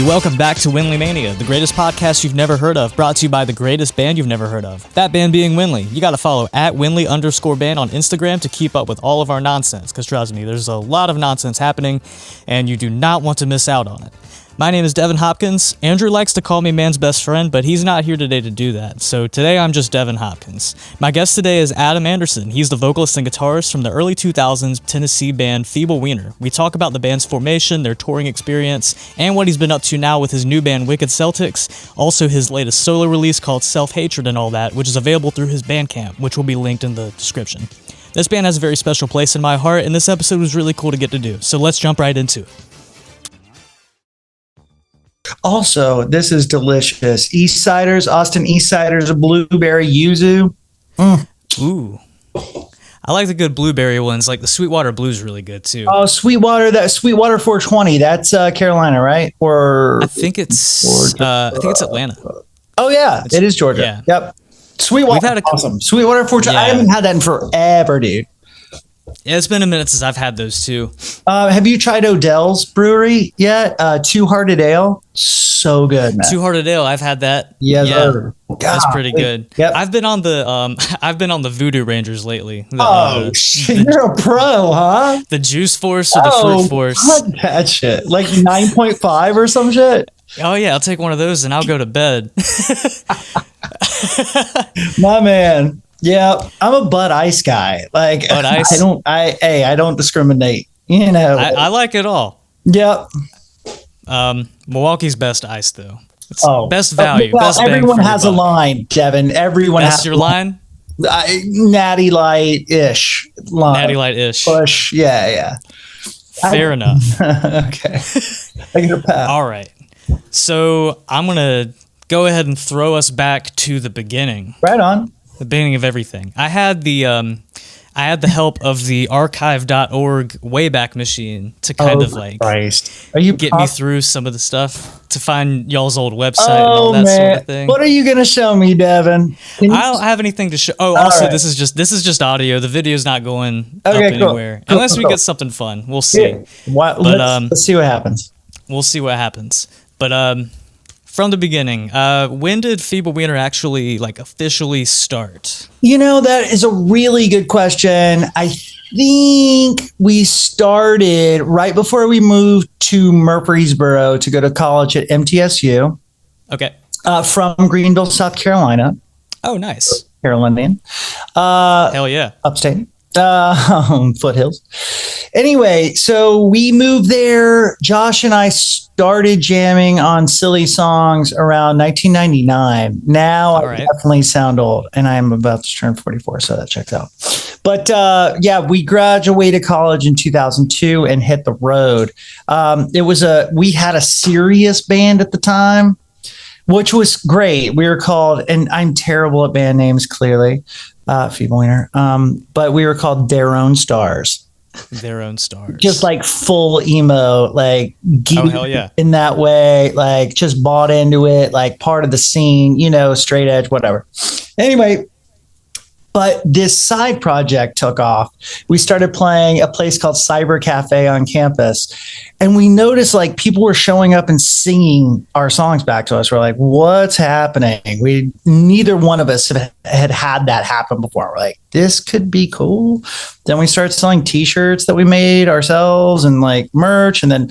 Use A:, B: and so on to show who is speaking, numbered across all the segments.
A: Welcome back to Winley Mania, the greatest podcast you've never heard of, brought to you by the greatest band you've never heard of. That band being Winley. You gotta follow at Winley_band on Instagram to keep up with all of our nonsense, because trust me, there's a lot of nonsense happening, and you do not want to miss out on it. My name is Devin Hopkins. Andrew likes to call me man's best friend, but he's not here today to do that, so today I'm just Devin Hopkins. My guest today is Adam Andersen. He's the vocalist and guitarist from the early 2000s Tennessee band Feable Wiener. We talk about the band's formation, their touring experience, and what he's been up to now with his new band Wicked Celtics, also his latest solo release called Self-Hatred and all that, which is available through his Bandcamp, which will be linked in the description. This band has a very special place in my heart, and this episode was really cool to get to do, so let's jump right into it.
B: Also, this is delicious. East Ciders, Austin East Ciders, blueberry yuzu.
A: Ooh. I like the good blueberry ones. Like the Sweetwater Blue is really good too.
B: Oh, Sweetwater 420. That's Carolina, right? Or
A: I think it's Atlanta.
B: Oh yeah, it is Georgia. Yeah. Yep. Sweetwater, awesome. Sweetwater 420. Yeah. I haven't had that in forever, dude.
A: Yeah, it's been a minute since I've had those too.
B: Have you tried Odell's Brewery yet? Two Hearted Ale, so good, man.
A: Two Hearted Ale, I've had that.
B: Yeah,
A: that's pretty good.
B: Yep.
A: I've been on the Voodoo Rangers lately.
B: Shit, you're a pro, huh?
A: The Juice Force or the Fruit Force?
B: Fuck that shit. Like 9.5 or some shit.
A: Oh yeah, I'll take one of those and I'll go to bed.
B: My man. Yeah, I'm a Bud Ice guy. Like
A: Bud Ice?
B: I don't discriminate. You know,
A: I like it all.
B: Yep.
A: Milwaukee's best ice though. It's best value.
B: Well,
A: best
B: everyone has a line, Devin. Everyone
A: has
B: your
A: line.
B: Natty Light-ish.
A: Natty Light-ish.
B: Push. Yeah.
A: Fair enough.
B: Okay. I get a pass.
A: All right. So I'm gonna go ahead and throw us back to the beginning.
B: Right on.
A: The beginning of everything. I had the help of the archive.org Wayback Machine to kind of like get me through some of the stuff to find y'all's old website and all that sort of thing.
B: What are you gonna show me, Devin?
A: I don't have anything to show. Oh, also right. This is just audio. The video's not going up anywhere unless we get something fun. We'll see.
B: Yeah. Let's see what happens.
A: We'll see what happens. But from the beginning, when did Feeble Wiener actually officially start?
B: You know, that is a really good question. I think we started right before we moved to Murfreesboro to go to college at MTSU.
A: Okay.
B: From Greenville, South Carolina.
A: Oh, nice.
B: Carolinian.
A: Hell yeah.
B: Upstate. Foothills. Anyway, so we moved there. Josh and I started jamming on silly songs around 1999. Now I definitely sound old, and I'm about to turn 44, so that checks out. But we graduated college in 2002 and hit the road. We had a serious band at the time, which was great. We were called, and I'm terrible at band names, clearly, Feeble Wiener, but we were called Their Own Stars.
A: Their Own Stars.
B: Just like full emo, like geek in that way, like just bought into it, like part of the scene, straight edge, whatever. Anyway, but this side project took off. We started playing a place called Cyber Cafe on campus, and we noticed people were showing up and singing our songs back to us. We're like, what's happening? Neither one of us had that happen before. We're like, this could be cool. Then we started selling t-shirts that we made ourselves and merch. And then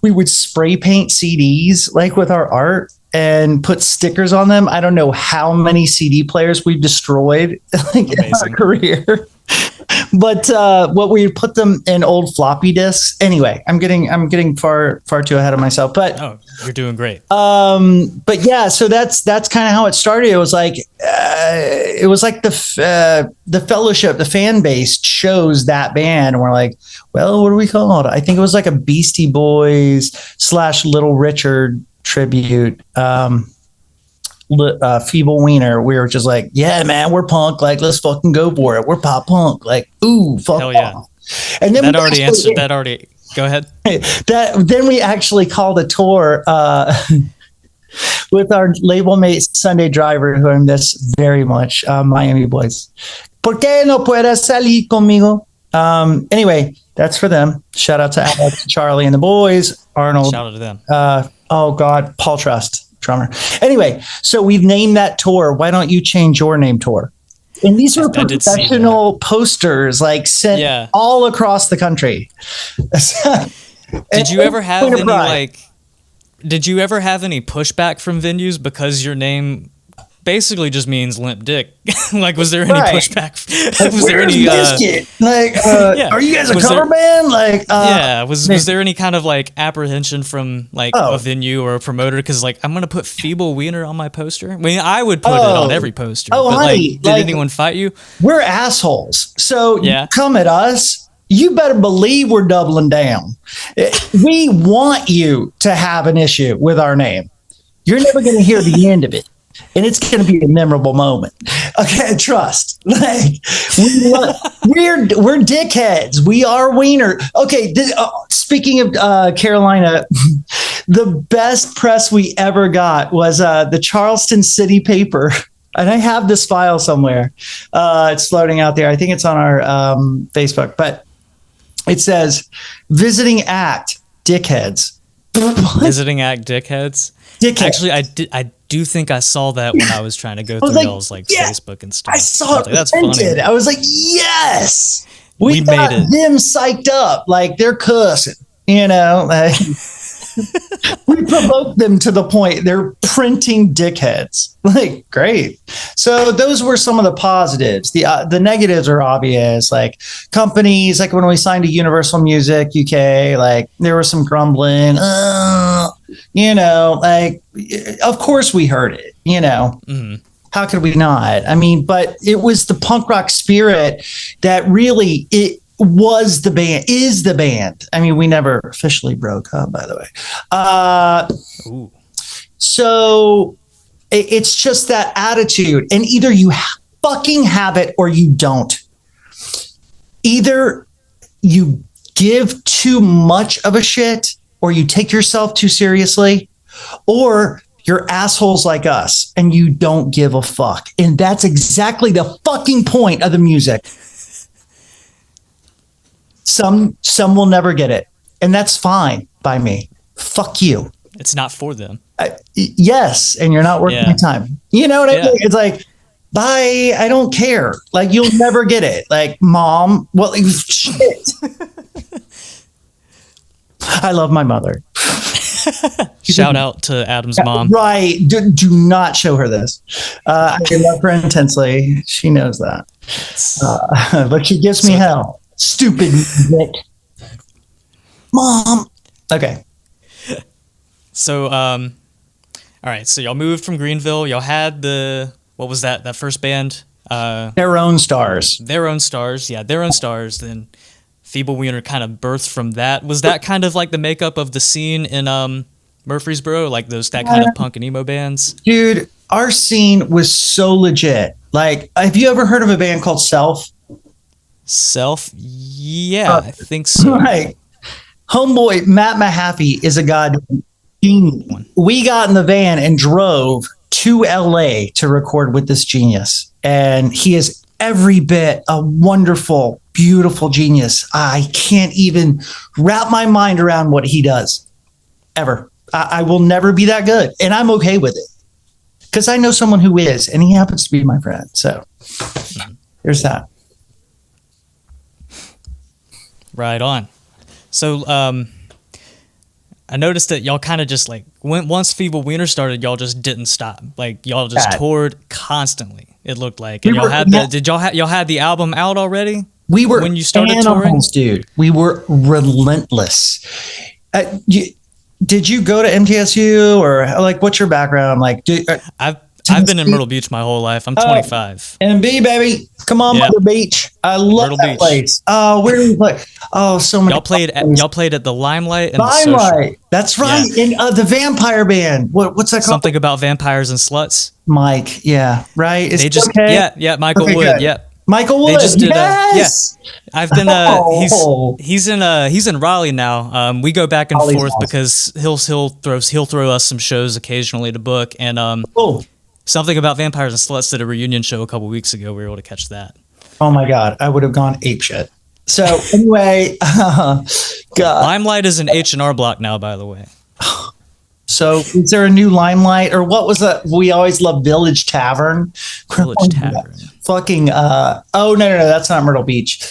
B: we would spray paint CDs with our art and put stickers on them. I don't know how many CD players we've destroyed in our career. But what we put them in old floppy disks. Anyway, I'm getting far too ahead of myself. But
A: you're doing great.
B: But yeah, so that's kind of how it started. It was like the fellowship, the fan base chose that band, and we're like, well, what do we call it? I think it was like a Beastie Boys / Little Richard tribute. Feeble Wiener. We were just like, yeah, man, we're punk. Let's fucking go for it. We're pop punk. Ooh, fuck.
A: Hell yeah.
B: And then
A: go ahead.
B: Then we actually called a tour with our label mate Sunday Driver, who I miss very much. Miami Boys. ¿Por qué no puedes salir conmigo? Anyway, that's for them. Shout out to Alex, Charlie, and the boys. Arnold.
A: Shout out to them.
B: Oh God, Paul Trust, drummer. Anyway, so we've named that tour. Why don't you change your name, tour? And these are professional posters, like sent all across the country.
A: Did you ever have any Did you ever have any pushback from venues because your name basically just means limp dick? Like, was there any pushback? Was there any
B: are you guys a cover band? Like,
A: was there any kind of like apprehension from like a venue or a promoter? Because like, I'm gonna put Feeble Wiener on my poster. I mean, I would put it on every poster.
B: Oh,
A: but,
B: honey,
A: did anyone fight you?
B: We're assholes. So you come at us. You better believe we're doubling down. We want you to have an issue with our name. You're never going to hear the end of it. And it's going to be a memorable moment. Okay, trust. Like we're dickheads. We are wiener. Okay, speaking of Carolina, the best press we ever got was the Charleston City paper. And I have this file somewhere. It's floating out there. I think it's on our Facebook. But it says, visiting act, dickheads.
A: Visiting act, dickheads? Dickheads. Actually, I do think I saw that when I was trying to go through y'all's Facebook and stuff.
B: I saw it. That's funny. I was like, yes, we got
A: made it.
B: Them psyched up, like they're cussing. We provoked them to the point they're printing dickheads. Like, great. So those were some of the positives. The negatives are obvious. Like companies, like when we signed to Universal Music UK, like there was some grumbling. Like of course we heard it. Mm-hmm. How could we not? I mean, but it was the punk rock spirit that really is the band. I mean, we never officially broke up, by the way. So it's just that attitude. And either you fucking have it or you don't. Either you give too much of a shit or you take yourself too seriously, or you're assholes like us and you don't give a fuck. And that's exactly the fucking point of the music. Some will never get it, and that's fine by me. Fuck you.
A: It's not for them.
B: Yes, and you're not working my time. You know what I mean? It's like, bye. I don't care. Like you'll never get it. Like mom. Well, shit. I love my mother.
A: Shout out to Adam's mom.
B: Right. Do not show her this. I love her intensely. She knows that. But she gives me hell. Stupid Nick. Mom. Okay.
A: So, all right. So y'all moved from Greenville. Y'all had what was that first band?
B: Their Own Stars.
A: Their Own Stars. Yeah, Their Own Stars. Then Feeble Wiener kind of birthed from that. Was that kind of like the makeup of the scene in Murfreesboro? Like that kind of punk and emo bands?
B: Dude, our scene was so legit. Like, have you ever heard of a band called Self?
A: Self? Yeah, I think so.
B: Right. Homeboy Matt Mahaffey is a goddamn genius. We got in the van and drove to LA to record with this genius. And he is every bit a wonderful, beautiful genius. I can't even wrap my mind around what he does. Ever. I will never be that good. And I'm okay with it. Because I know someone who is, and he happens to be my friend. So there's that.
A: Right on. So I noticed that y'all kind of just like once Feeble Wiener started, y'all just didn't stop. Like y'all just toured constantly. It looked like. And y'all had y'all had the album out already?
B: We were
A: when you started touring,
B: dude. We were relentless. Did you go to MTSU or like what's your background? Like,
A: I've been in Myrtle Beach my whole life. I'm 25.
B: MB, baby. Come on, Myrtle Beach. I love that place. Oh, where did we play? Oh, so many.
A: Y'all played at the Limelight and
B: Limelight. That's right. Yeah. And the Vampire Band. What's that called?
A: Something about vampires and sluts.
B: Mike. Yeah. Right.
A: They just okay? Michael Wood. Good. Yeah.
B: Michael Wood. They just did
A: I've been he's in Raleigh now. We go back and forth because he'll throw us some shows occasionally to book, and Something About Vampires and Sluts did a reunion show a couple weeks ago. We were able to catch that.
B: Oh my God, I would have gone apeshit. So anyway, God.
A: Limelight is an H&R Block now, by the way.
B: So is there a new Limelight, or what was that? We always loved Village Tavern.
A: Village Tavern.
B: Fucking, oh, no, that's not Myrtle Beach.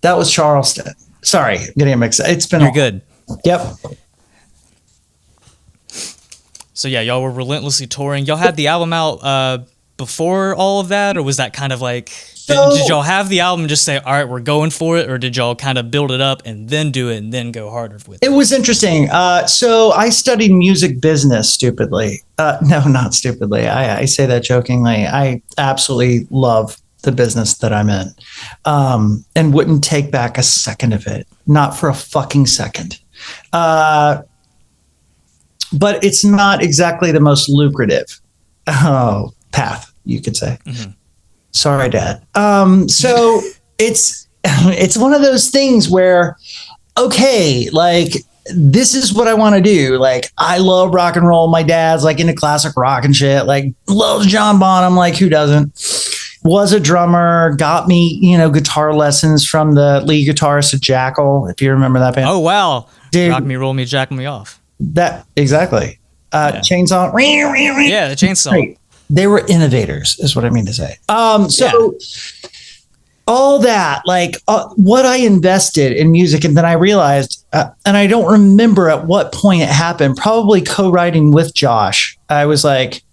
B: That was Charleston. Sorry, getting it mixed up. It's been.
A: You're good.
B: Yep.
A: So yeah, y'all were relentlessly touring. Y'all had the album out before all of that, or was that kind of like, did y'all have the album and just say, all right, we're going for it, or did y'all kind of build it up and then do it and then go harder with it?
B: It was interesting. So I studied music business stupidly. No, not stupidly. I say that jokingly. I absolutely love the business that I'm in, and wouldn't take back a second of it. Not for a fucking second. But it's not exactly the most lucrative path, you could say. Mm-hmm. Sorry, Dad. So it's one of those things where, okay, like, this is what I want to do. Like, I love rock and roll. My dad's like into classic rock and shit. Like, loves John Bonham. Like, who doesn't? Was a drummer. Got me, guitar lessons from the lead guitarist of Jackal, if you remember that band.
A: Oh wow,
B: dude!
A: Rock me, roll me, jack me off.
B: That exactly. Chainsaw.
A: Yeah, the chainsaw.
B: Right. They were innovators, is what I mean to say. All that, like, what I invested in music, and then I realized, and I don't remember at what point it happened, probably co-writing with Josh. I was like,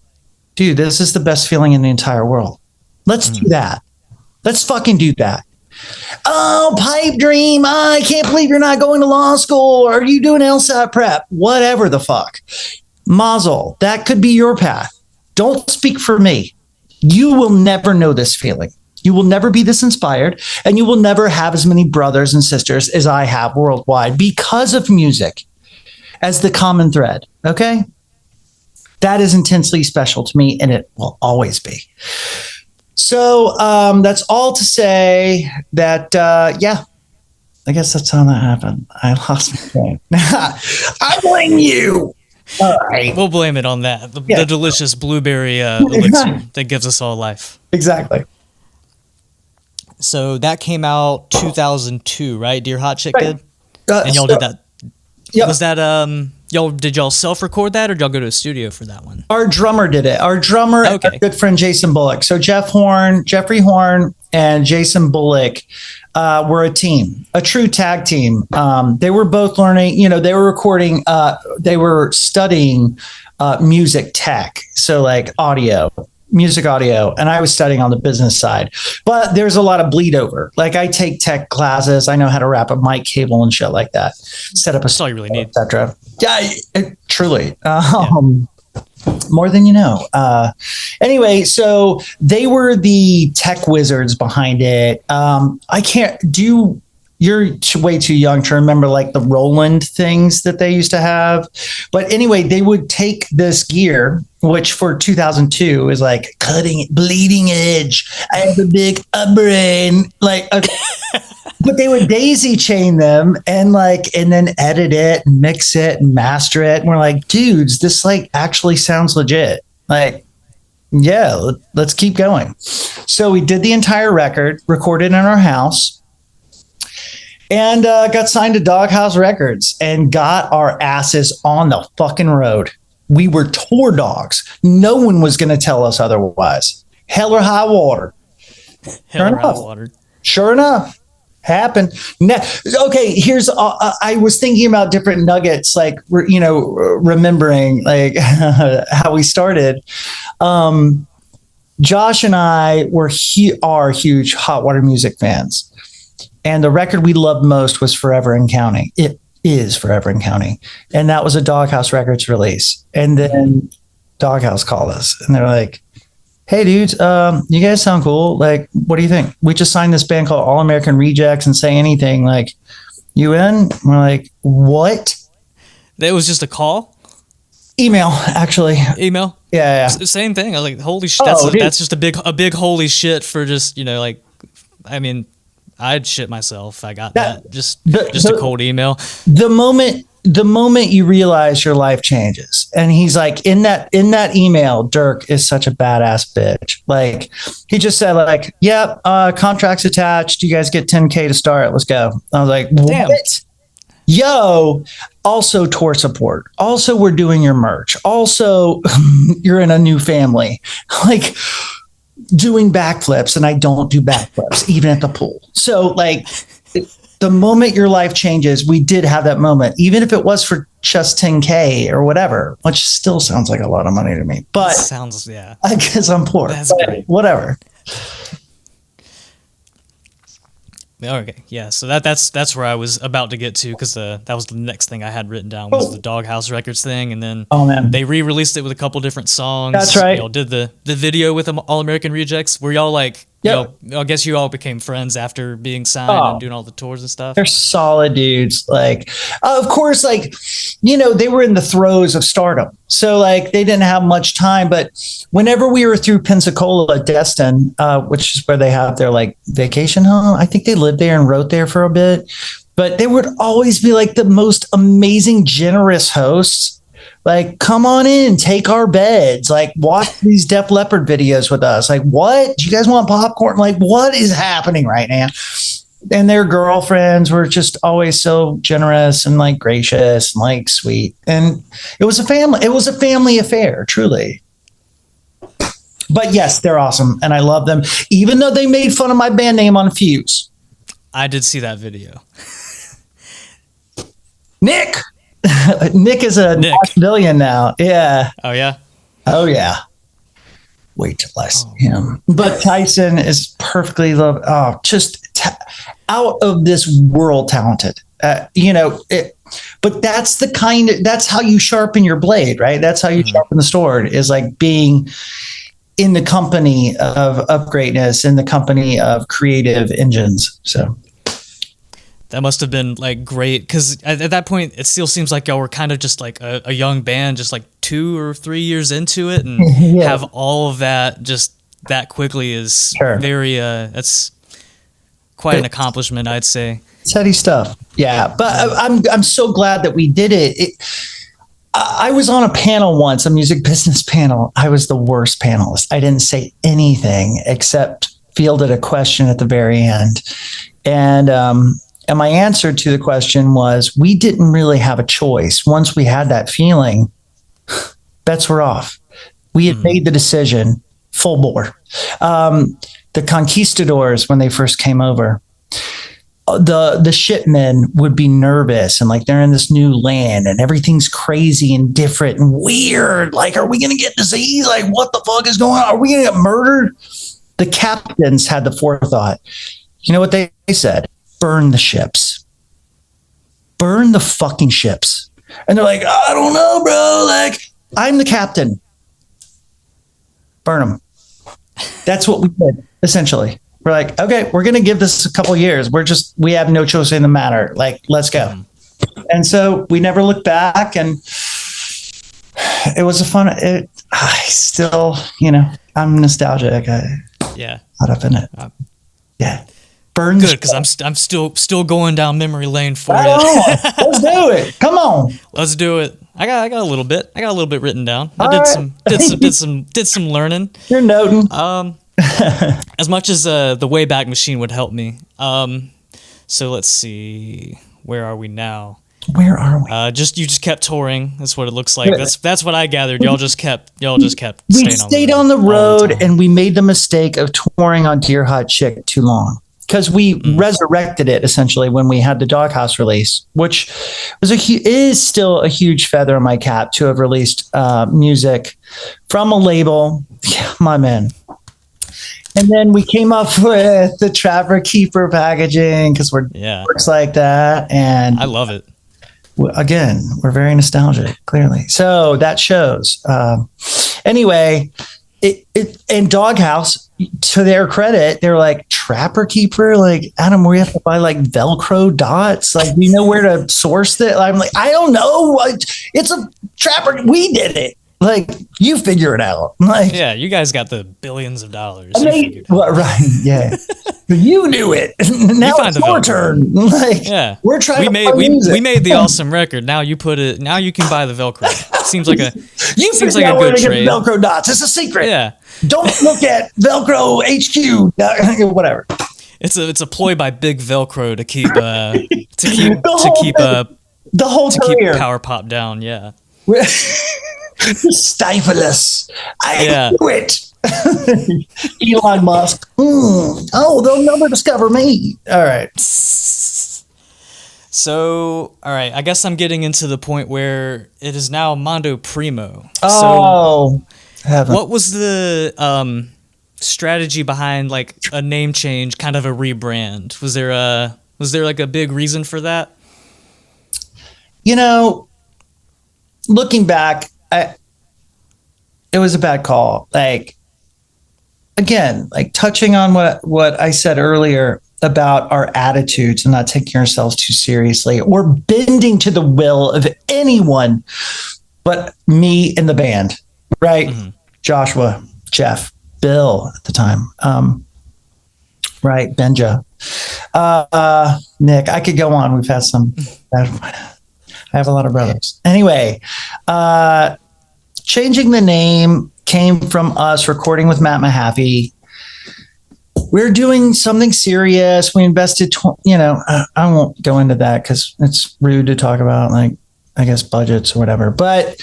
B: dude, this is the best feeling in the entire world. Let's do that. Let's fucking do that. Oh, pipe dream. I can't believe you're not going to law school. Are you doing LSAT prep? Whatever the fuck. Mazel, that could be your path. Don't speak for me. You will never know this feeling. You will never be this inspired, and you will never have as many brothers and sisters as I have worldwide because of music as the common thread. Okay? That is intensely special to me, and it will always be. So that's all to say that, I guess that's how that happened. I lost my train. I blame you. All right.
A: We'll blame it on that. The delicious blueberry elixir that gives us all life.
B: Exactly.
A: So that came out 2002, right? Dear Hot Chick did? And y'all did that.
B: Yep.
A: Was that, did y'all self-record that, or did y'all go to a studio for that one?
B: Our drummer did it. Our drummer, our good friend Jason Bullock. So Jeffrey Horn, and Jason Bullock were a team, a true tag team. They were both learning, they were recording, they were studying music tech. So like music audio, and I was studying on the business side. But there's a lot of bleed over. Like, I take tech classes. I know how to wrap a mic cable and shit like that. Set up
A: That's all you really need.
B: Etc. Yeah, truly. More than you know. Anyway, so they were the tech wizards behind it. You're way too young to remember like the Roland things that they used to have. But anyway, they would take this gear, which for 2002 is like bleeding edge. I have a big brain. But they would daisy chain them and then edit it and mix it and master it. And we're like, dudes, this actually sounds legit. Yeah, let's keep going. So we did the entire record, recorded in our house, and got signed to Doghouse Records and got our asses on the fucking road. We were tour dogs. No one was going to tell us otherwise. Hell or high water. Sure enough. Happened. Okay, here's I was thinking about different nuggets, remembering how we started. Josh and I are huge Hot Water Music fans, and the record we loved most was Forever and Counting. It is Forever and Counting, and that was a Doghouse Records release. And then Doghouse called us, and they're like, hey dudes, you guys sound cool. What do you think? We just signed this band called All American Rejects and Say Anything. You in? We're like, what?
A: That was just a call?
B: Email, actually.
A: Email?
B: Yeah.
A: Same thing. I was like, holy shit. That's just a big holy shit for just, I mean, I'd shit myself. I got that. Just a cold email.
B: The moment the moment you realize your life changes. And he's like, in that email, Dirk is such a badass bitch. Like, he just said, like, yep, contracts attached. You guys get 10K to start. Let's go. I was like,
A: damn.
B: What? Yo, also tour support. Also, we're doing your merch. Also, you're in a new family. Like, doing backflips, and I don't do backflips, even at the pool. So, like, the moment your life changes, we did have that moment, even if it was for just 10K or whatever, which still sounds like a lot of money to me. But
A: sounds, yeah.
B: I guess I'm poor.
A: That's great.
B: Whatever.
A: Okay, yeah. So that's where I was about to get to, because that was the next thing I had written down was the Doghouse Records thing, and then they re-released it with a couple different songs.
B: That's right.
A: Y'all did the video with All American Rejects, where y'all like, I guess you all became friends after being signed and doing all the tours and stuff.
B: They're solid dudes. Like, of course, like, you know, they were in the throes of stardom, so like they didn't have much time. But whenever we were through Pensacola, Destin, which is where they have their like vacation home, I think they lived there and wrote there for a bit. But they would always be like the most amazing, generous hosts. Like, come on in, take our beds, like watch these Def Leppard videos with us. Like, what? Do you guys want popcorn? Like, what is happening right now? And their girlfriends were just always so generous and like gracious and like sweet. And it was a family affair, truly. But yes, they're awesome. And I love them, even though they made fun of my band name on Fuse.
A: I did see that video.
B: Nick is a Nashvilleian now. Yeah.
A: Oh, yeah?
B: Oh, yeah. Wait till I see him. But Tyson is perfectly loved. Oh, just out of this world talented. You know, but that's that's how you sharpen your blade, right? That's how you sharpen the sword, is like being in the company of greatness, in the company of creative engines. So
A: that must have been like great, because at that point it still seems like y'all were kind of just like a young band, just like 2 or 3 years into it, and have all of that just that quickly is very that's quite an accomplishment, I'd say.
B: It's heady stuff. Yeah, but I'm so glad that we did it. I was on a panel once, a music business panel. I was the worst panelist. I didn't say anything except fielded a question at the very end. And my answer to the question was, we didn't really have a choice. Once we had that feeling, bets were off. We had made the decision full bore. The conquistadors, when they first came over, the shipmen would be nervous and like they're in this new land and everything's crazy and different and weird. Like, are we going to get disease? Like, what the fuck is going on? Are we going to get murdered? The captains had the forethought. You know what they said? Burn the ships. Burn the fucking ships. And they're like, I don't know, bro. Like, I'm the captain. Burn them. That's what we did, essentially. We're like, okay, we're going to give this a couple years. We have no choice in the matter. Like, let's go. And so we never looked back, and it was I still, you know, I'm nostalgic. Caught up in it. Yeah. Burn.
A: Good, because I'm still going down memory lane for you.
B: Let's do it. Come on.
A: Let's do it. I got a little bit. I got a little bit written down. Did some learning.
B: You're noting.
A: As much as the Wayback Machine would help me. So let's see. Where are we now?
B: Where are we?
A: You just kept touring. That's what it looks like. That's what I gathered. Y'all just kept.
B: We stayed on the road, and we made the mistake of touring on Dear Hot Chick too long, because we resurrected it essentially when we had the Doghouse release, which is still a huge feather in my cap to have released music from a label. Yeah, my man. And then we came up with the Trapper Keeper packaging, because works like that, and I
A: love it.
B: Again, we're very nostalgic, clearly. So that shows. Anyway, and Doghouse, to their credit, they're like, Trapper Keeper? Like, Adam, we have to buy like Velcro dots? Like, do you know where to source that? I'm like, I don't know. It's a Trapper. We did it. Like, you figure it out. Like,
A: yeah, you guys got the billions of dollars.
B: Right, yeah. You knew it. Now it's your turn. Like,
A: yeah,
B: we're trying
A: we made the awesome record. Now you put it. Now you can buy the Velcro. Seems like a good trade.
B: Velcro dots. It's a secret.
A: Yeah.
B: Don't look at Velcro HQ. Whatever.
A: It's a ploy by Big Velcro to keep
B: the whole career.
A: Power Pop down. Yeah.
B: Stifle us. I knew it. Elon Musk. Oh, they'll never discover me. All right.
A: So, all right. I guess I'm getting into the point where it is now Mondo Primo.
B: Oh,
A: so what was the strategy behind like a name change, kind of a rebrand? Was there like a big reason for that?
B: You know, looking back, it was a bad call. Like, again, like touching on what I said earlier about our attitudes and not taking ourselves too seriously or bending to the will of anyone but me and the band, right? Mm-hmm. Joshua, Jeff, Bill at the time, right? Benja, Nick. I could go on. We've had some. I have a lot of brothers. Anyway, changing the name came from us recording with Matt Mahaffey. We're doing something serious. We invested, I won't go into that because it's rude to talk about, like, I guess budgets or whatever. But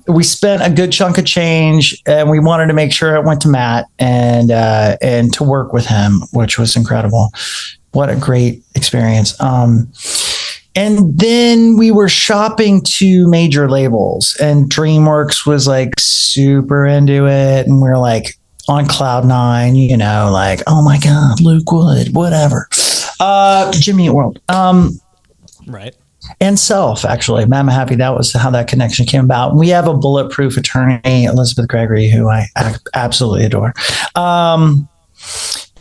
B: we spent a good chunk of change, and we wanted to make sure it went to Matt and to work with him, which was incredible. What a great experience. And then we were shopping to major labels, and DreamWorks was like super into it. And we were like on cloud nine, like, oh my God, Luke Wood, whatever. Jimmy Eat World.
A: Right.
B: And Self, actually. Matt Mahaffey, that was how that connection came about. We have a bulletproof attorney, Elizabeth Gregory, who I absolutely adore.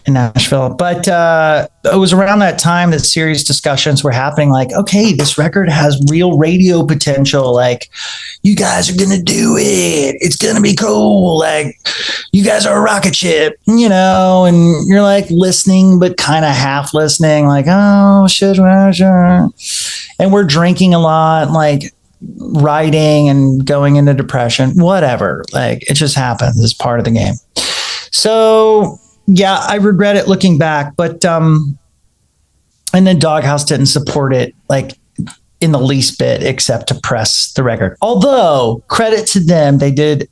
B: In Nashville. But it was around that time that serious discussions were happening, like, okay, this record has real radio potential. Like, you guys are going to do it. It's going to be cool. Like, you guys are a rocket ship, and you're like listening, but kind of half listening, like, oh, shit. And we're drinking a lot, like writing and going into depression, whatever. Like, it just happens. It's part of the game. So, yeah, I regret it looking back, but and then Doghouse didn't support it like in the least bit, except to press the record. Although, credit to them, they did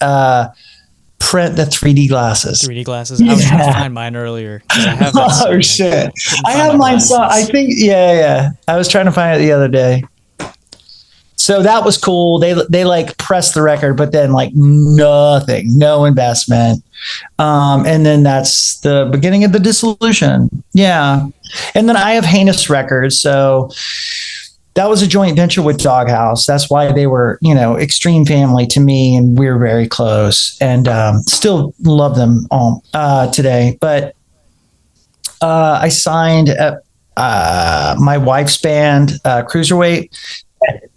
B: print the 3D glasses.
A: 3D glasses. I was trying to find mine earlier. I have that.
B: Oh shit! I have mine. I think yeah. I was trying to find it the other day. So that was cool. They like pressed the record, but then like nothing, no investment. And then that's the beginning of the dissolution. Yeah. And then I have Heinous Records. So that was a joint venture with Doghouse. That's why they were, extreme family to me, and we're very close, and still love them all today. But I signed my wife's band, Cruiserweight,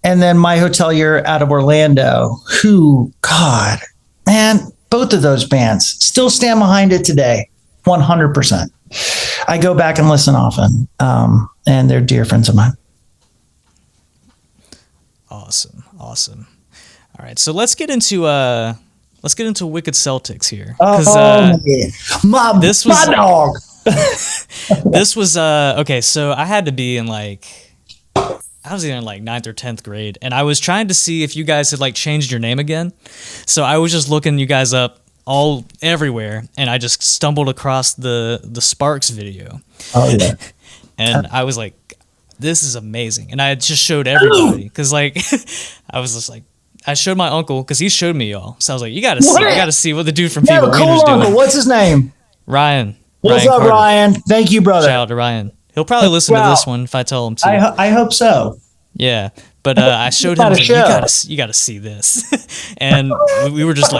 B: and then My Hotelier out of Orlando, who, God, man, both of those bands still stand behind it today, 100%. I go back and listen often, and they're dear friends of mine.
A: Awesome. All right, so let's get into Wicked Celtics here.
B: This was my dog.
A: This was okay. So I had to be in I was either in 9th or 10th grade, and I was trying to see if you guys had changed your name again. So I was just looking you guys up everywhere, and I just stumbled across the Sparks video.
B: Oh yeah.
A: And I was like, this is amazing. And I just showed everybody because I was just like, I showed my uncle because he showed me y'all. So I was like, you got to see what the dude from Feable Wiener's doing.
B: Uncle. What's his name?
A: Ryan.
B: What's up, Ryan? Thank you, brother.
A: Shout out to Ryan. He'll probably listen to this one if I tell him to.
B: I hope so.
A: Yeah, but I showed him, you got to see this, and we were just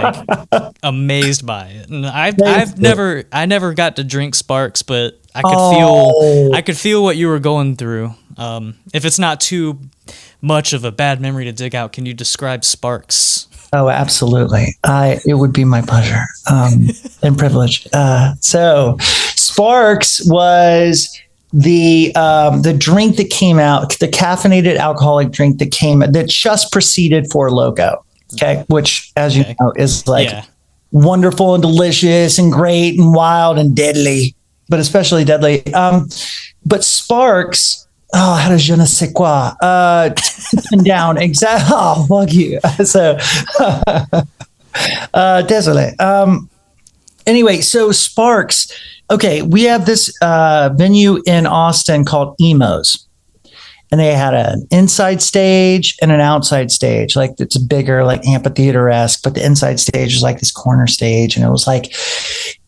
A: amazed by it. And I never got to drink Sparks, but I could feel what you were going through. If it's not too much of a bad memory to dig out, can you describe Sparks?
B: Oh, absolutely. It would be my pleasure and privilege. So Sparks was the drink that came out, the caffeinated alcoholic drink that just preceded Four Loko. Okay, which, as you know, is like wonderful and delicious and great and wild and deadly, but especially deadly. But Sparks, how does je ne sais quoi? Down, exactly. Oh, fuck you. So, désolé. Anyway, so Sparks. Okay, we have this venue in Austin called Emo's. And they had an inside stage and an outside stage. Like, it's bigger, like amphitheater-esque, but the inside stage was like this corner stage. And it was like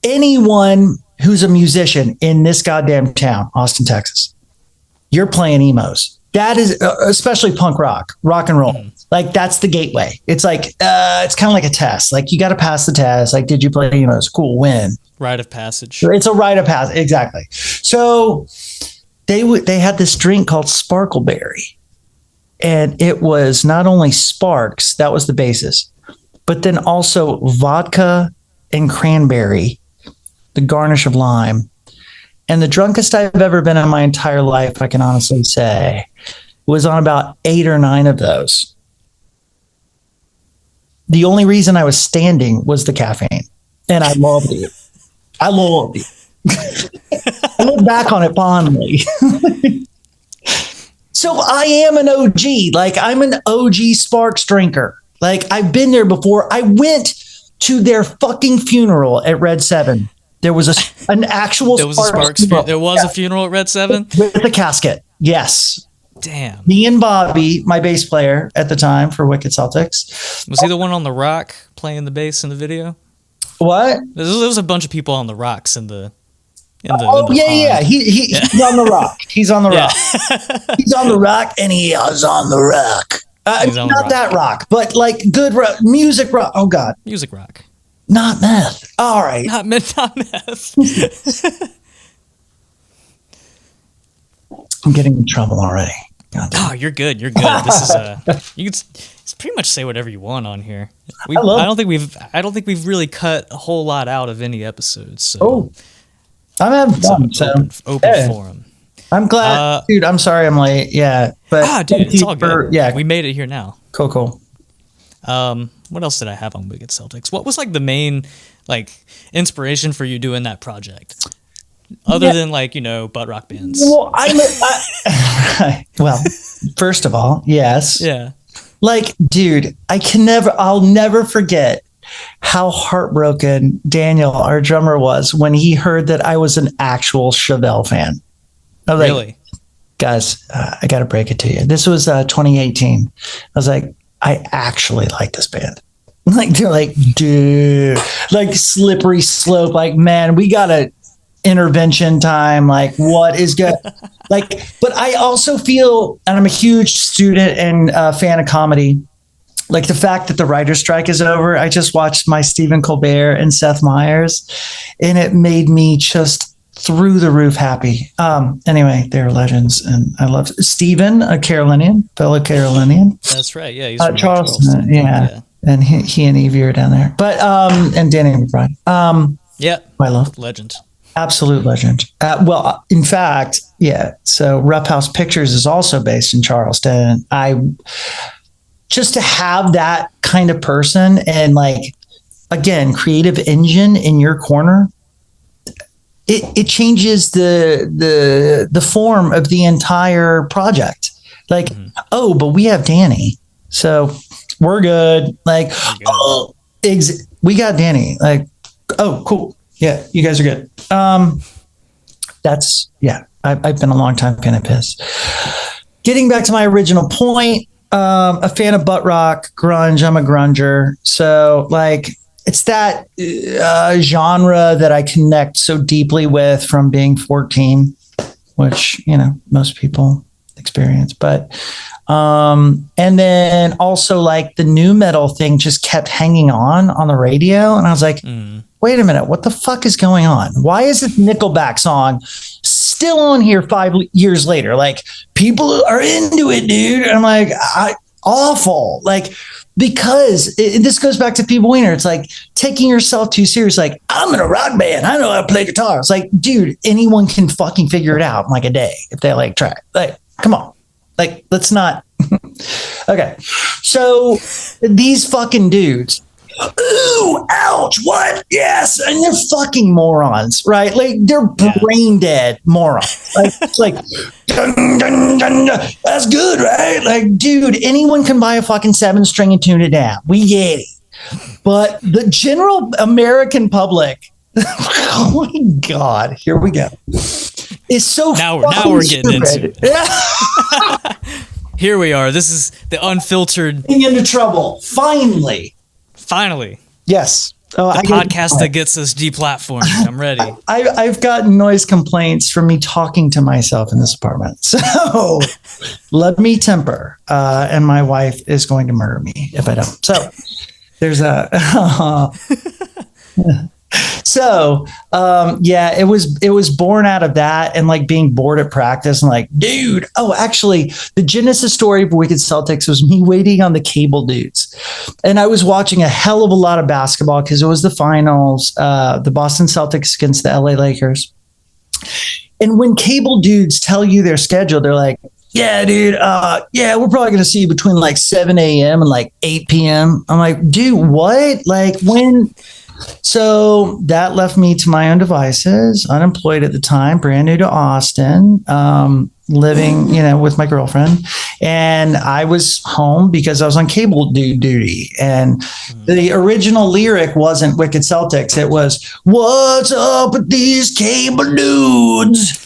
B: anyone who's a musician in this goddamn town, Austin, Texas, you're playing Emo's. That is, especially punk rock and roll. Like, that's the gateway. It's like, it's kind of like a test. Like, you got to pass the test. Like, did you play Emo's? Cool, win.
A: Rite of passage.
B: It's a rite of passage. Exactly. So they had this drink called Sparkleberry, and it was not only Sparks, that was the basis, but then also vodka and cranberry, the garnish of lime. And the drunkest I've ever been in my entire life, I can honestly say, was on about 8 or 9 of those. The only reason I was standing was the caffeine, and I loved it. I loved it. I look back on it fondly. So I am an OG. Like, I'm an OG Sparks drinker. Like, I've been there before. I went to their fucking funeral at Red 7. There was an actual
A: there was a funeral at Red 7?
B: With a casket. Yes.
A: Damn.
B: Me and Bobby, my bass player at the time for Wicked Celtics.
A: Was he the one on the rock playing the bass in the video?
B: What?
A: There was a bunch of people on the rocks in the
B: He's on the rock. He's on the rock. He's on the rock, and he is on the rock. Not that rock, but like good rock, music rock. Oh God,
A: music rock.
B: Not meth. All right,
A: not meth.
B: I'm getting in trouble already.
A: Oh, you're good. You're good. This is you can pretty much say whatever you want on here. I don't think we've really cut a whole lot out of any episodes. So.
B: I'm having fun.
A: Open forum.
B: I'm glad, dude. I'm sorry I'm late. Yeah, but
A: dude, it's all good. We made it here now.
B: Cool.
A: What else did I have on Wicked Celtics? What was like the main like inspiration for you doing that project, other than like butt rock bands?
B: Well, well, first of all, yes.
A: Yeah.
B: Like, dude, I'll never forget how heartbroken Daniel, our drummer, was when he heard that I was an actual Chevelle fan.
A: Really?
B: Like, guys, I got to break it to you. This was 2018. I was like, I actually like this band. Like, they're like, dude, like Slippery Slope. Like, man, we got a intervention time. Like, what is good? Like, but I also feel, and I'm a huge student and fan of comedy. Like, the fact that the writer's strike is over, I just watched my Stephen Colbert and Seth Meyers, and it made me just through the roof happy. Anyway, they're legends, and I love Stephen, a fellow Carolinian.
A: That's right. Yeah, he's
B: from Charleston. Yeah. And he and Evie are down there. But and Danny McBride.
A: Yeah,
B: I love
A: legend.
B: Absolute legend. Well, in fact, yeah. So Rough House Pictures is also based in Charleston. Just to have that kind of person and, like, again, creative engine in your corner, it changes the form of the entire project. Like, but we have Danny, so we're good. Like, we got Danny. Like, oh, cool. Yeah, you guys are good. I've been a long time fan of his. Getting back to my original point. A fan of butt rock, grunge. I'm a grunger. So, like, it's that genre that I connect so deeply with from being 14, which, most people experience. But, and then also, like, the new metal thing just kept hanging on the radio. And I was like, wait a minute, what the fuck is going on? Why is this Nickelback song still on here 5 years later? Like, people are into it, dude. And I'm like, awful. Like, because this goes back to Feable Wiener. It's like taking yourself too serious. Like, I'm in a rock band. I know how to play guitar. It's like, dude, anyone can fucking figure it out in like a day if they like try. Like, come on. Like, let's not. Okay. So these fucking dudes. Ooh, ouch, what? Yes. And they're fucking morons, right? Like, they're brain dead morons. Like, it's like, dun, dun, dun, dun. That's good, right? Like, dude, anyone can buy a fucking 7-string and tune it down. We get it. But the general American public, oh my God, here we go. It's so
A: now we're getting stupid. Into it. Here we are. This is the unfiltered.
B: Getting into trouble. Finally. Yes.
A: Oh, the podcast that gets us deplatformed. I'm ready.
B: I've gotten noise complaints from me talking to myself in this apartment. So let me temper. And my wife is going to murder me if I don't. So there's a... So, it was born out of that and like being bored at practice and like, dude, actually the genesis story of Wicked Celtics was me waiting on the cable dudes. And I was watching a hell of a lot of basketball because it was the finals, the Boston Celtics against the LA Lakers. And when cable dudes tell you their schedule, they're like, yeah, dude, we're probably going to see you between like 7 a.m. and like 8 p.m. I'm like, dude, what? Like when... So that left me to my own devices, unemployed at the time, brand new to Austin, living, with my girlfriend. And I was home because I was on cable duty. And the original lyric wasn't Wicked Celtics. It was, what's up with these cable dudes?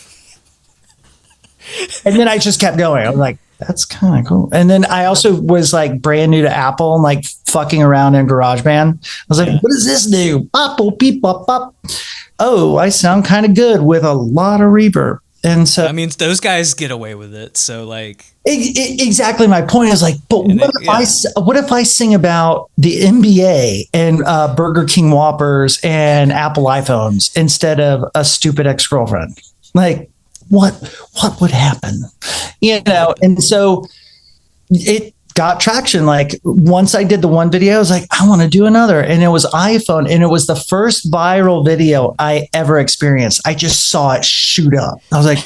B: And then I just kept going. I was like, that's kind of cool. And then I also was like brand new to Apple and like fucking around in GarageBand. I was like, what does this do? Pop, beep, pop, pop. Oh, I sound kind of good with a lot of reverb. And so,
A: I mean, those guys get away with it. So like,
B: exactly my point is like, but what if I sing about the NBA and Burger King Whoppers and Apple iPhones instead of a stupid ex-girlfriend? Like, what would happen? And so it got traction. Like once I did the one video, I was like, I want to do another. And it was iPhone. And it was the first viral video I ever experienced. I just saw it shoot up. I was like,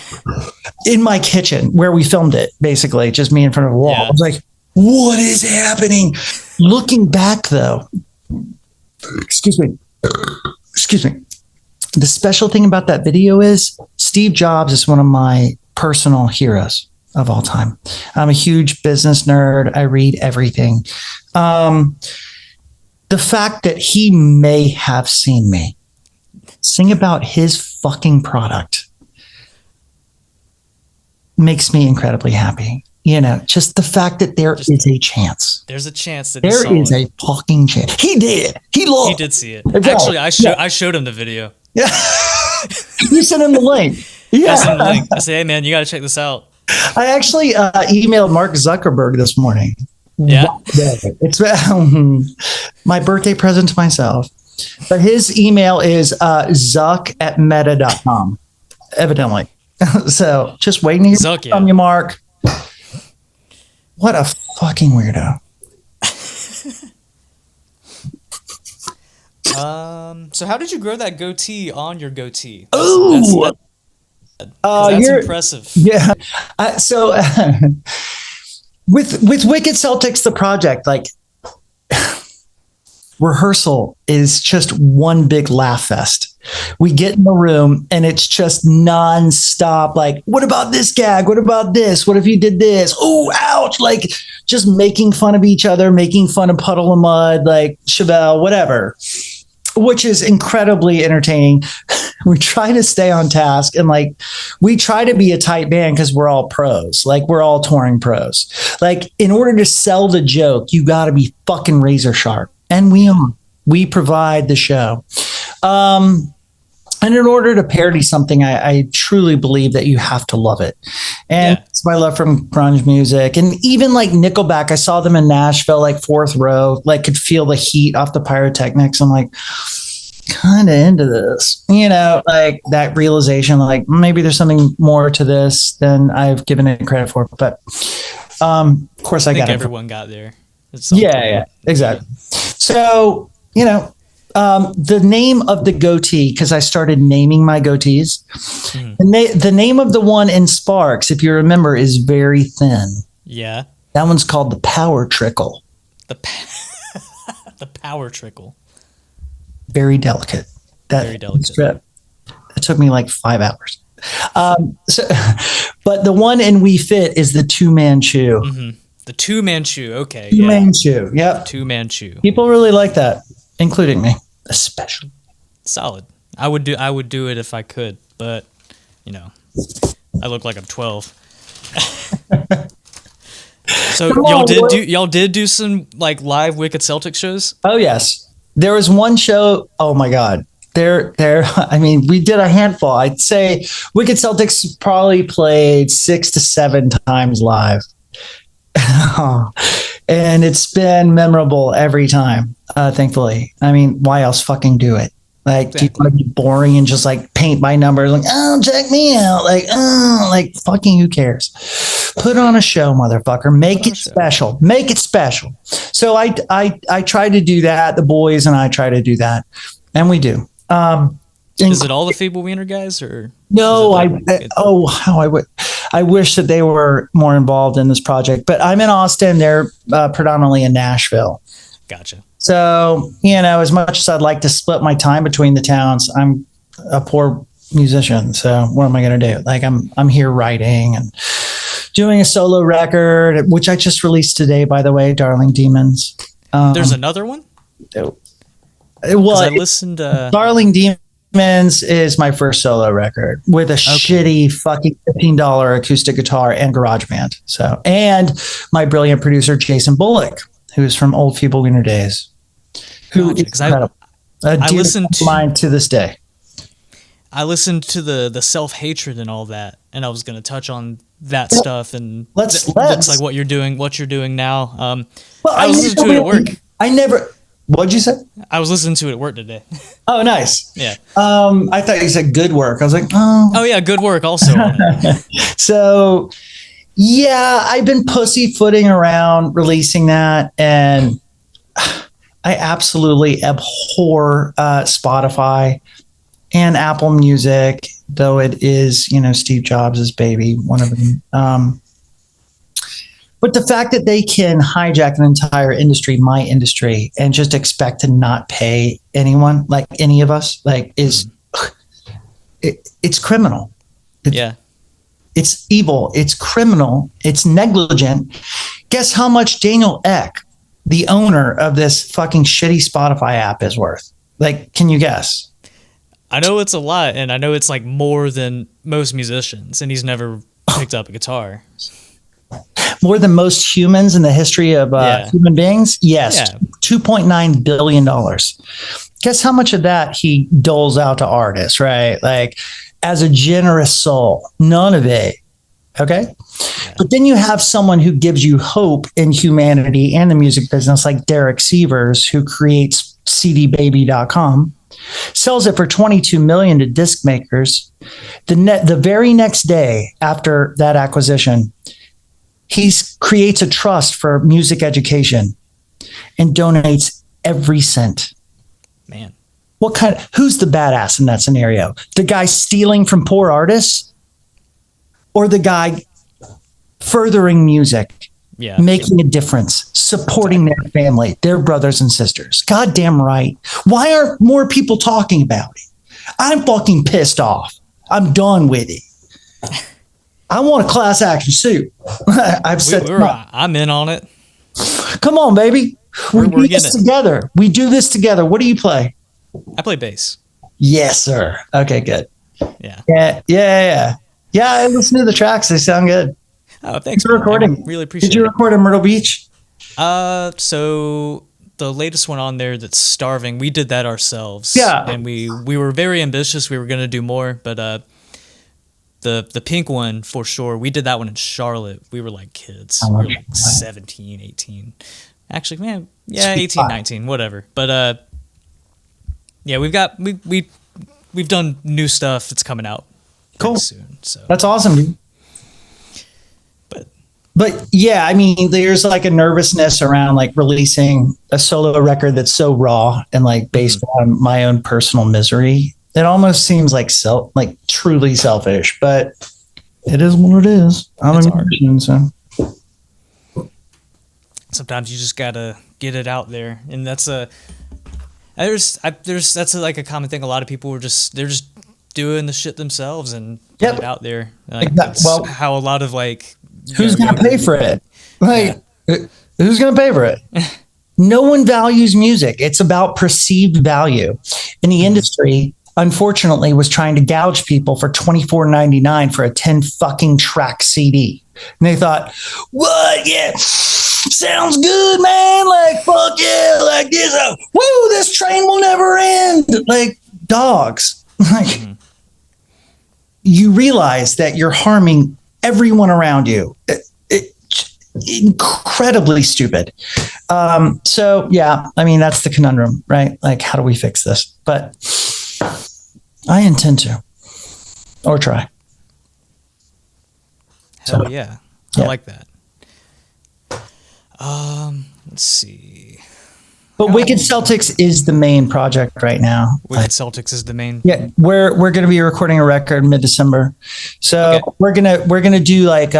B: in my kitchen where we filmed it, basically, just me in front of a wall. Yeah. I was like, what is happening? Looking back though, excuse me. The special thing about that video is Steve Jobs is one of my personal heroes of all time. I'm a huge business nerd. I read everything. The fact that he may have seen me sing about his fucking product makes me incredibly happy. Just the fact that there is a chance.
A: There's a chance that
B: there is a fucking chance. He did. He
A: did see it. Actually, I showed him the video.
B: Yeah. You sent him the link. Yeah.
A: I sent him the link. I said, hey man, you got to check this out.
B: I actually emailed Mark Zuckerberg this morning.
A: Yeah.
B: It's my birthday present to myself. But his email is zuck@meta.com, evidently. So just waiting to hear from you, Mark. What a fucking weirdo.
A: So how did you grow that goatee on your goatee?
B: That's
A: impressive.
B: Yeah. With Wicked Celtics, the project, like rehearsal is just one big laugh fest. We get in the room and it's just nonstop. Like, what about this gag? What about this? What if you did this? Oh, ouch. Like just making fun of each other, making fun of Puddle of Mud, like Chevelle, whatever, which is incredibly entertaining. We try to stay on task and like we try to be a tight band because we're all pros. Like we're all touring pros. Like in order to sell the joke, you got to be fucking razor sharp. And we provide the show. And in order to parody something, I truly believe that you have to love it. And it's my love from grunge music. And even like Nickelback, I saw them in Nashville, like fourth row, like could feel the heat off the pyrotechnics. I'm like, kind of into this, like that realization, like maybe there's something more to this than I've given it credit for. But of course, I got
A: everyone got there.
B: Yeah, exactly. So, the name of the goatee, because I started naming my goatees, the name of the one in Sparks, if you remember, is very thin.
A: Yeah.
B: That one's called the Power Trickle.
A: The Power Trickle.
B: Very delicate.
A: Very delicate.
B: Strip. It took me like 5 hours. But the one in We Fit is the 2-man shoe.
A: Mm-hmm. The 2-man shoe. Okay.
B: 2-man shoe. Yep.
A: 2-man shoe.
B: People really like that, including me, especially.
A: Solid. I would do it if I could, but I look like I'm 12. So y'all did do some like live Wicked Celtics shows?
B: Oh yes. There was one show. Oh my God. I mean, we did a handful. I'd say Wicked Celtics probably played 6 to 7 times live. And it's been memorable every time, thankfully. I mean, why else fucking do it? Like, exactly. Do you want to be boring and just like paint by numbers? Like, oh, check me out. Like fucking who cares? Put on a show, motherfucker. Make it special. Make it special. So I try to do that. The boys and I try to do that. And we do.
A: Is it all the Feable Wiener guys, or
B: no? I wish that they were more involved in this project, but I'm in Austin. They're predominantly in Nashville.
A: Gotcha.
B: So as much as I'd like to split my time between the towns, I'm a poor musician. So what am I going to do? Like I'm here writing and doing a solo record, which I just released today, by the way, Darling Demons.
A: There's another one.
B: I
A: listened.
B: Darling Demons is my first solo record with a shitty fucking $15 acoustic guitar and GarageBand. So, and my brilliant producer Jason Bullock, who's from old Feeble Wiener days, who is incredible. I listened to mine to this day.
A: I listened to the self-hatred and all that, and I was going to touch on that stuff. And
B: let's
A: like what you're doing now.
B: I listened to it at work. What'd you say?
A: I was listening to it at work today.
B: Oh, nice.
A: Yeah.
B: I thought you said good work. I was like, oh.
A: Oh yeah, good work also.
B: So, yeah, I've been pussyfooting around releasing that, and I absolutely abhor Spotify and Apple Music, though it is, Steve Jobs' baby, one of them. But the fact that they can hijack an entire industry, my industry, and just expect to not pay anyone, like any of us, it's criminal. It's evil. It's criminal. It's negligent. Guess how much Daniel Ek, the owner of this fucking shitty Spotify app, is worth? Like, can you guess?
A: I know it's a lot, and I know it's like more than most musicians, and he's never picked up a guitar.
B: More than most humans in the history of human beings? Yes. Yeah. $2.9 billion. Guess how much of that he doles out to artists, right? Like, as a generous soul. None of it. Okay? Yeah. But then you have someone who gives you hope in humanity and the music business, like Derek Sievers, who creates cdbaby.com, sells it for $22 million to disc makers. The very next day after that acquisition, he creates a trust for music education and donates every cent.
A: Man.
B: Who's the badass in that scenario? The guy stealing from poor artists, or the guy furthering music, making a difference, supporting their family, their brothers and sisters? Goddamn right. Why aren't more people talking about it? I'm fucking pissed off. I'm done with it. I want a class action suit.
A: I'm in on it.
B: Come on, baby. We do this together. We do this together. What do you play?
A: I play bass.
B: Yes, sir. Okay, good.
A: Yeah.
B: Yeah, I listen to the tracks. They sound good.
A: Oh, thanks.
B: For recording.
A: I really appreciate it.
B: Did you record in Myrtle Beach?
A: So the latest one on there that's Starving, we did that ourselves.
B: Yeah.
A: And we were very ambitious. We were going to do more, but the pink one, for sure, we did that one in Charlotte. We were like kids. We were like 17, 18. Actually, man, 18, 19, whatever. But we've done new stuff that's coming out
B: cool
A: soon. So
B: that's awesome, dude.
A: But
B: But yeah, I mean, there's like a nervousness around like releasing a solo record that's so raw and like based on my own personal misery. It almost seems like truly selfish, but it is what it is. I'm a musician, so
A: sometimes you just gotta get it out there, and that's like a common thing. A lot of people they're just doing the shit themselves and put it out there. Like, well, how a lot of like,
B: who's gonna pay for it? Like, who's gonna pay for it? No one values music. It's about perceived value. In the industry, unfortunately, was trying to gouge people for $24.99 for a 10 fucking track CD. And they thought, what? Yeah, sounds good, man. Like, fuck yeah, like this. Woo, this train will never end. Like, dogs. Like, you realize that you're harming everyone around you. Incredibly stupid. So yeah, I mean, that's the conundrum, right? Like, how do we fix this? But I intend to, or try.
A: Hell yeah. I like that. Let's see.
B: But Wicked Celtics is the main project right now.
A: Wicked Celtics is the main.
B: Yeah, we're going to be recording a record mid-December, so we're gonna do like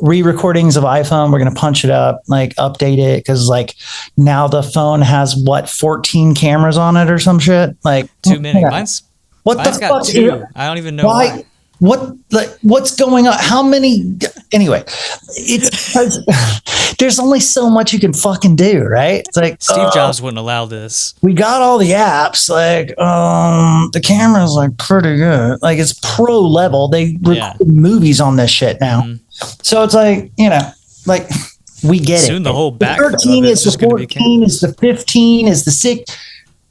B: re-recordings of iPhone. We're gonna punch it up, like update it, because like now the phone has 14 cameras on it or some shit. Like
A: too many. Mine's got fuck? 2. I don't even know why.
B: What's going on? How many? Anyway, it's because there's only so much you can fucking do, right? It's like
A: Steve Jobs wouldn't allow this.
B: We got all the apps, like the camera's like pretty good, like it's pro level. They record movies on this shit now, so it's like, you know, like we get
A: soon
B: it.
A: The whole back.
B: The 13 is the 14 is the 15 is the 6.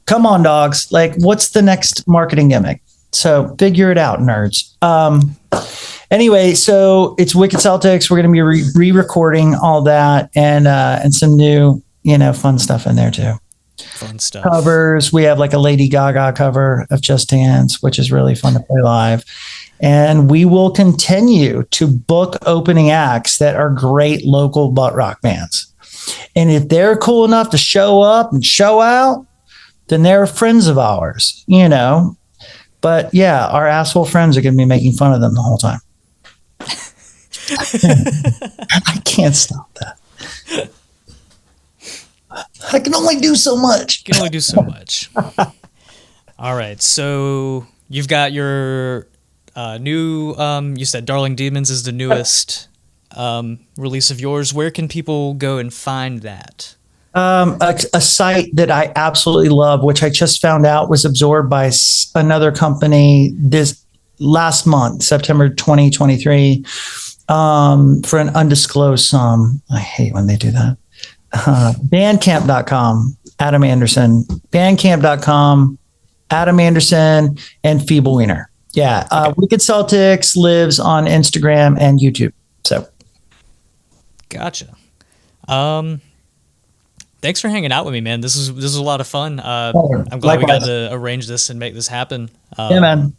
B: Come on, dogs! Like, what's the next marketing gimmick? So figure it out, nerds. Anyway, so it's Wicked Celtics. We're going to be re-recording all that and some new, fun stuff in there too.
A: Fun stuff.
B: Covers. We have like a Lady Gaga cover of Just Dance, which is really fun to play live. And we will continue to book opening acts that are great local butt rock bands. And if they're cool enough to show up and show out, then they're friends of ours, But yeah, our asshole friends are going to be making fun of them the whole time. I can't stop that. I can only do so much.
A: You can only do so much. All right. So you've got your new, you said Darling Demons is the newest release of yours. Where can people go and find that?
B: A site that I absolutely love, which I just found out was absorbed by another company this last month, September 2023, for an undisclosed sum. I hate when they do that. Bandcamp.com, Adam Andersen. Bandcamp.com, Adam Andersen, and Feable Wiener. Yeah. Wicked Celtics lives on Instagram and YouTube. So.
A: Gotcha. Thanks for hanging out with me, man. This is a lot of fun. I'm glad we got to arrange this and make this happen.
B: Yeah, man.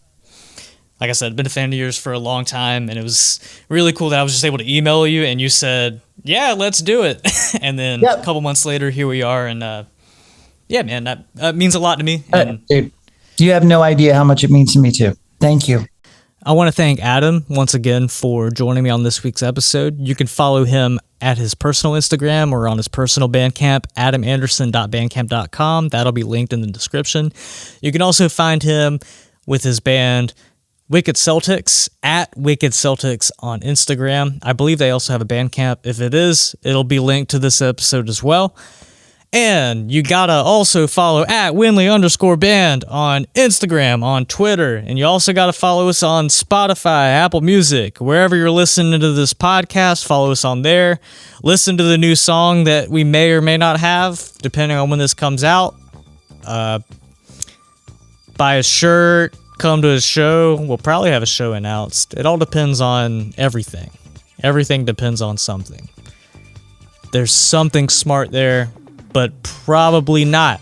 A: Like I said, I've been a fan of yours for a long time, and it was really cool that I was just able to email you, and you said, yeah, let's do it. And then a couple months later, here we are, and yeah, man, that means a lot to me.
B: Dude, you have no idea how much it means to me, too. Thank you.
A: I want to thank Adam once again for joining me on this week's episode. You can follow him at his personal Instagram or on his personal Bandcamp, adamandersen.bandcamp.com. That'll be linked in the description. You can also find him with his band Wicked Celtics at Wicked Celtics on Instagram. I believe they also have a Bandcamp. If it is, it'll be linked to this episode as well. And you gotta also follow at Winley_band on Instagram, on Twitter. And you also gotta follow us on Spotify, Apple Music, wherever you're listening to this podcast, follow us on there. Listen to the new song that we may or may not have, depending on when this comes out. Buy a shirt, come to a show. We'll probably have a show announced. It all depends on everything. Everything depends on something. There's something smart there, but probably not.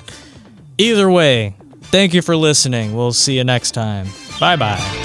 A: Either way, thank you for listening. We'll see you next time. Bye-bye.